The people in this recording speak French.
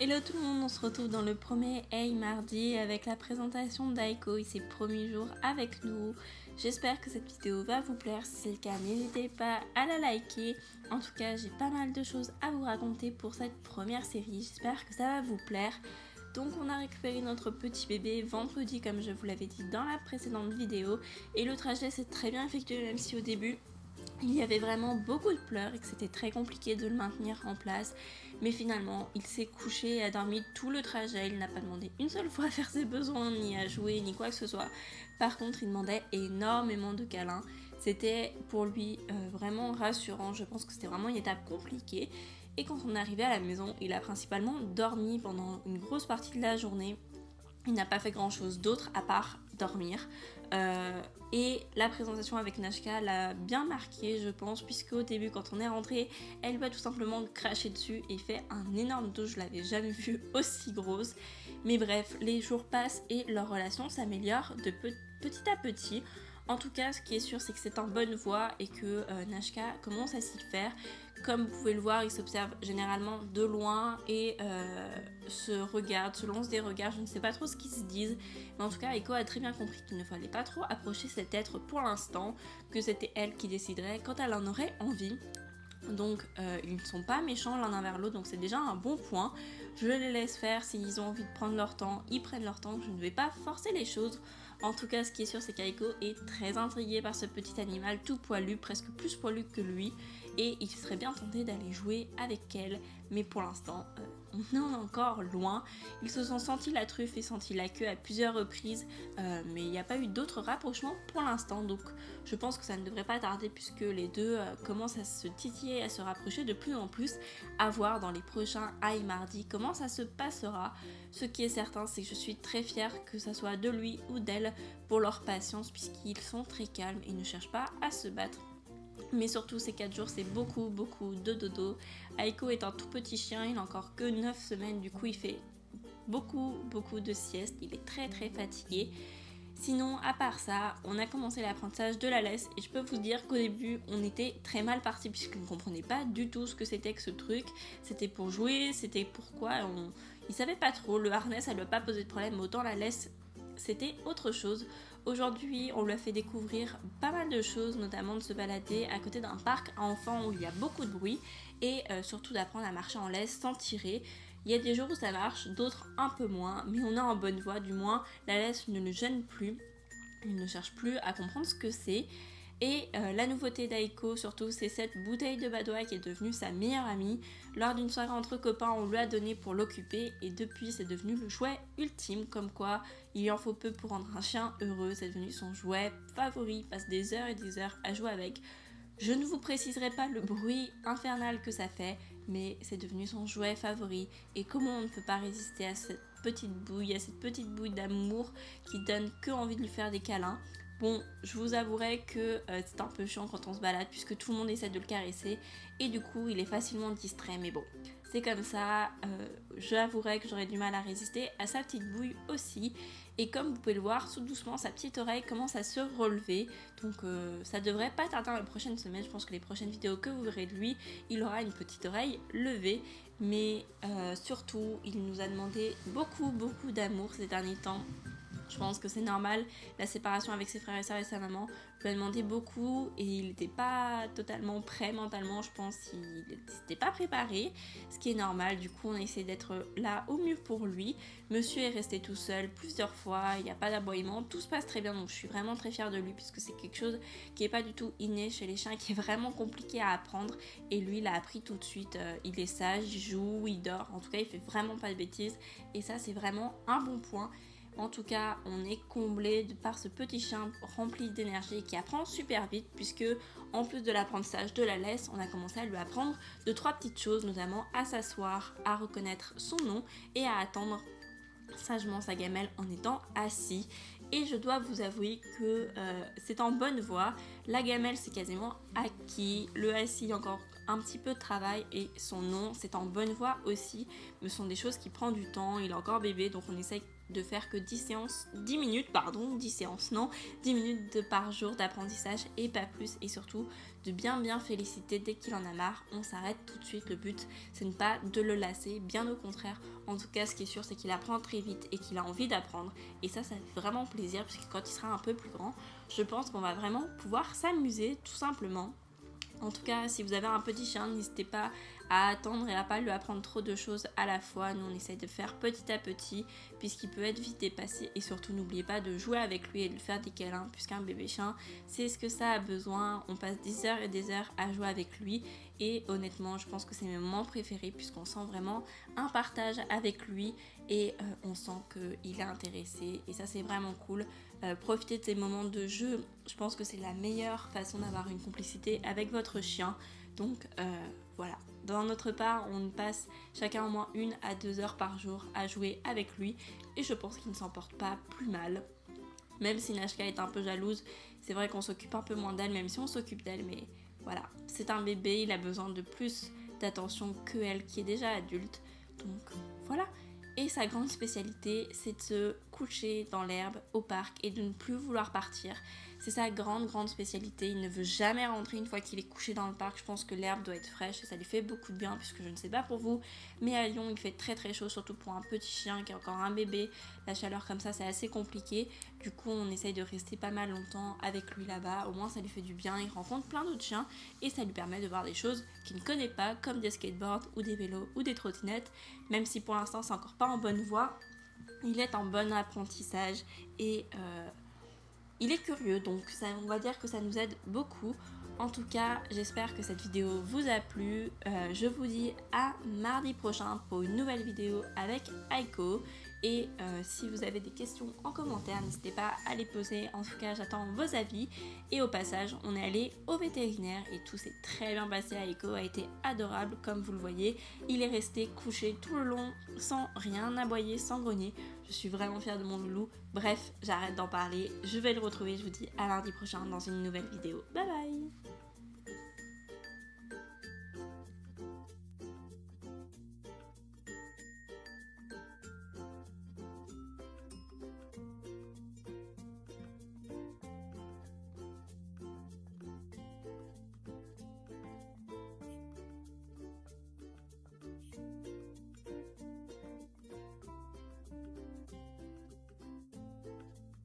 Hello tout le monde, on se retrouve dans le premier Hey Mardi avec la présentation d'Aiko et ses premiers jours avec nous. J'espère que cette vidéo va vous plaire, si c'est le cas n'hésitez pas à la liker. En tout cas j'ai pas mal de choses à vous raconter pour cette première série, j'espère que ça va vous plaire. Donc on a récupéré notre petit bébé vendredi comme je vous l'avais dit dans la précédente vidéo. Et le trajet s'est très bien effectué même si au début il y avait vraiment beaucoup de pleurs et que c'était très compliqué de le maintenir en place. Mais finalement, il s'est couché et a dormi tout le trajet. Il n'a pas demandé une seule fois à faire ses besoins, ni à jouer, ni quoi que ce soit. Par contre, il demandait énormément de câlins. C'était pour lui vraiment rassurant. Je pense que c'était vraiment une étape compliquée. Et quand on est arrivé à la maison, il a principalement dormi pendant une grosse partie de la journée. Il n'a pas fait grand chose d'autre à part dormir. Et la présentation avec Nashka l'a bien marqué, je pense, puisque au début, quand on est rentré, elle lui a tout simplement craché dessus et fait un énorme dos. Je l'avais jamais vue aussi grosse. Mais bref, les jours passent et leur relation s'améliore de petit à petit. En tout cas, ce qui est sûr, c'est que c'est en bonne voie et que Nashka commence à s'y faire. Comme vous pouvez le voir, il s'observe généralement de loin et se regarde, se lance des regards. Je ne sais pas trop ce qu'ils se disent, mais en tout cas, Aiko a très bien compris qu'il ne fallait pas trop approcher cet être pour l'instant, que c'était elle qui déciderait quand elle en aurait envie. Donc ils ne sont pas méchants l'un envers l'autre, donc c'est déjà un bon point. Je les laisse faire, s'ils ont envie de prendre leur temps, ils prennent leur temps, je ne vais pas forcer les choses. En tout cas, ce qui est sûr, c'est qu'Aiko est très intriguée par ce petit animal tout poilu, presque plus poilu que lui, et il serait bien tenté d'aller jouer avec elle, mais pour l'instant, on en est encore loin. Ils se sont sentis la truffe et senti la queue à plusieurs reprises, mais il n'y a pas eu d'autres rapprochements pour l'instant, donc je pense que ça ne devrait pas tarder puisque les deux commencent à se titiller, à se rapprocher de plus en plus. À voir dans les prochains Hey Mardi comment ça se passera. Ce qui est certain, c'est que je suis très fière que ça soit de lui ou d'elle pour leur patience puisqu'ils sont très calmes et ne cherchent pas à se battre. Mais surtout ces 4 jours c'est beaucoup de dodo. Aiko est un tout petit chien, il n'a encore que 9 semaines, du coup il fait beaucoup de siestes, il est très fatigué. Sinon, à part ça, on a commencé l'apprentissage de la laisse et je peux vous dire qu'au début, on était très mal parti puisqu'on ne comprenait pas du tout ce que c'était que ce truc. C'était pour jouer, c'était pourquoi, il savait pas trop. Le harnais, ça lui a pas posé de problème, mais autant la laisse, c'était autre chose. Aujourd'hui, on lui a fait découvrir pas mal de choses, notamment de se balader à côté d'un parc à enfants où il y a beaucoup de bruit et surtout d'apprendre à marcher en laisse sans tirer. Il y a des jours où ça marche, d'autres un peu moins, mais on est en bonne voie, du moins la laisse ne le gêne plus, il ne cherche plus à comprendre ce que c'est. Et la nouveauté d'Aiko surtout, c'est cette bouteille de Badois qui est devenue sa meilleure amie. Lors d'une soirée entre copains, on lui a donné pour l'occuper et depuis c'est devenu le jouet ultime, comme quoi il en faut peu pour rendre un chien heureux, c'est devenu son jouet favori, il passe des heures et des heures à jouer avec. Je ne vous préciserai pas le bruit infernal que ça fait, mais c'est devenu son jouet favori. Et comment on ne peut pas résister à cette petite bouille d'amour qui donne que envie de lui faire des câlins. Bon, je vous avouerai que c'est un peu chiant quand on se balade puisque tout le monde essaie de le caresser et du coup il est facilement distrait, mais bon, c'est comme ça. J'avouerai que j'aurais du mal à résister à sa petite bouille aussi. Et comme vous pouvez le voir, tout doucement, sa petite oreille commence à se relever. Donc ça devrait pas tarder dans les prochaines semaines. Je pense que les prochaines vidéos que vous verrez de lui, il aura une petite oreille levée. Mais surtout, il nous a demandé beaucoup d'amour ces derniers temps. Je pense que c'est normal, la séparation avec ses frères et sœurs et sa maman lui a demandé beaucoup et il n'était pas totalement prêt mentalement, je pense qu'il n'était pas préparé, ce qui est normal. Du coup on a essayé d'être là au mieux pour lui. Monsieur est resté tout seul plusieurs fois, il n'y a pas d'aboiement, tout se passe très bien, donc je suis vraiment très fière de lui puisque c'est quelque chose qui n'est pas du tout inné chez les chiens, qui est vraiment compliqué à apprendre et lui il a appris tout de suite. Il est sage, il joue, il dort, en tout cas il fait vraiment pas de bêtises et ça c'est vraiment un bon point. En tout cas, on est comblé par ce petit chien rempli d'énergie qui apprend super vite puisque en plus de l'apprentissage de la laisse, on a commencé à lui apprendre 2-3 petites choses, notamment à s'asseoir, à reconnaître son nom et à attendre sagement sa gamelle en étant assis. Et je dois vous avouer que c'est en bonne voie. La gamelle c'est quasiment acquis, le assis encore un petit peu de travail et son nom, c'est en bonne voie aussi, mais ce sont des choses qui prennent du temps, il est encore bébé, donc on essaye de faire que 10 minutes par jour d'apprentissage et pas plus, et surtout de bien féliciter dès qu'il en a marre, on s'arrête tout de suite. Le but c'est ne pas de le lasser, bien au contraire. En tout cas ce qui est sûr c'est qu'il apprend très vite et qu'il a envie d'apprendre, et ça fait vraiment plaisir, puisque quand il sera un peu plus grand, je pense qu'on va vraiment pouvoir s'amuser tout simplement. En tout cas, si vous avez un petit chien, n'hésitez pas à attendre et à pas lui apprendre trop de choses à la fois. Nous, on essaye de faire petit à petit, puisqu'il peut être vite dépassé. Et surtout, n'oubliez pas de jouer avec lui et de lui faire des câlins, puisqu'un bébé chien, c'est ce que ça a besoin. On passe des heures et des heures à jouer avec lui. Et honnêtement, je pense que c'est mes moments préférés, puisqu'on sent vraiment un partage avec lui. Et on sent qu'il est intéressé. Et ça, c'est vraiment cool. Profitez de ces moments de jeu. Je pense que c'est la meilleure façon d'avoir une complicité avec votre chien. Donc voilà. Dans notre part, on passe chacun au moins 1 à 2 heures par jour à jouer avec lui. Et je pense qu'il ne s'en porte pas plus mal. Même si Nashka est un peu jalouse, c'est vrai qu'on s'occupe un peu moins d'elle, même si on s'occupe d'elle. Mais voilà, c'est un bébé, il a besoin de plus d'attention que elle qui est déjà adulte. Donc voilà. Et sa grande spécialité, c'est de se coucher dans l'herbe au parc et de ne plus vouloir partir. C'est sa grande spécialité. Il ne veut jamais rentrer une fois qu'il est couché dans le parc. Je pense que l'herbe doit être fraîche et ça lui fait beaucoup de bien, puisque je ne sais pas pour vous, mais à Lyon il fait très chaud, surtout pour un petit chien qui est encore un bébé. La chaleur comme ça, c'est assez compliqué. Du coup, on essaye de rester pas mal longtemps avec lui là-bas. Au moins, ça lui fait du bien. Il rencontre plein d'autres chiens et ça lui permet de voir des choses qu'il ne connaît pas, comme des skateboards ou des vélos ou des trottinettes. Même si pour l'instant, c'est encore pas en bonne voie, il est en bon apprentissage et il est curieux, donc ça, on va dire que ça nous aide beaucoup. En tout cas, j'espère que cette vidéo vous a plu. Je vous dis à mardi prochain pour une nouvelle vidéo avec Aiko. Et si vous avez des questions en commentaire, n'hésitez pas à les poser. En tout cas, j'attends vos avis. Et au passage, on est allé au vétérinaire et tout s'est très bien passé. Aiko a été adorable, comme vous le voyez. Il est resté couché tout le long, sans rien aboyer, sans grogner. Je suis vraiment fière de mon loulou. Bref, j'arrête d'en parler. Je vais le retrouver. Je vous dis à mardi prochain dans une nouvelle vidéo. Bye bye!